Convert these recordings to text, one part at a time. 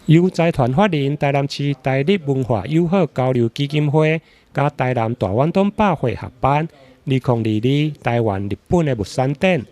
由财团法人台南市台日文化友好交流基金会甲台南大湾东百货合办2022台湾日本的物产展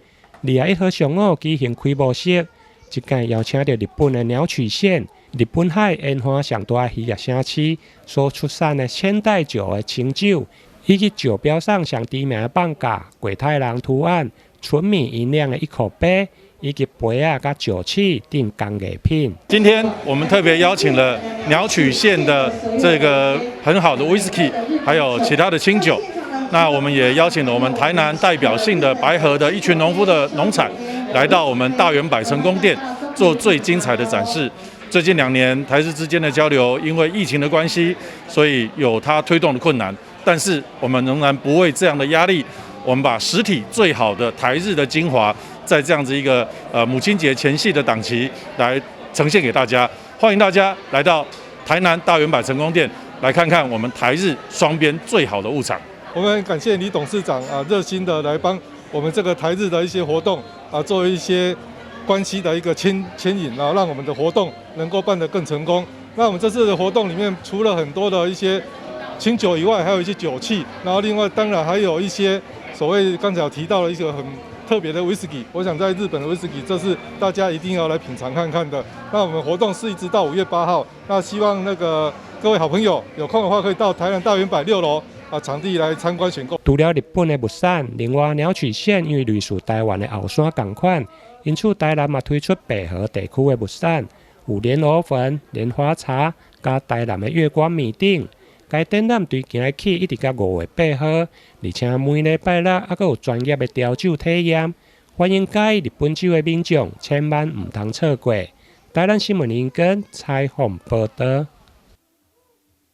，2月1号上午举行开幕式。这届邀请到日本的鸟取县、日本海沿岸上大渔业城市所出产的千代酒的清酒，以及酒标上上知名的放假、鬼太郎图案、纯米银酿的一口杯。以及杯啊、甲酒器等工艺品。今天我们特别邀请了鸟取县的这个很好的 whisky， 还有其他的清酒。那我们也邀请了我们台南代表性的白河的一群农夫的农产，来到我们大圆百成宫店做最精彩的展示。最近2年台日之间的交流，因为疫情的关系，所以有它推动的困难。但是我们仍然不畏这样的压力，我们把实体最好的台日的精华。在这样子一个母亲节前夕的档期来呈现给大家，欢迎大家来到台南大圆百成宫店来看看我们台日双边最好的物产。我们感谢李董事长热心的来帮我们这个台日的一些活动做一些关系的一个牵引，然后让我们的活动能够办得更成功。那我们这次的活动里面，除了很多的一些清酒以外，还有一些酒器，然后另外当然还有一些所谓刚才有提到的一个很特别的威士忌，我想在日本的威士忌，这是大家一定要来品尝看看的。那我们活动是一直到5月8号，那希望各位好朋友有空的话，可以到台南大圆百6楼场地来参观选购。除了日本的物产，另外鸟取县因为类似台湾的后山同款，因此台南也推出白河地区的物产，有莲藕粉、莲花茶，加台南的月光米顶。该展览对今日起一直到5月8号，而且每礼拜六还有专业的调酒体验，欢迎介意日本酒的民众千万唔通错过。台南新闻联播采访报道。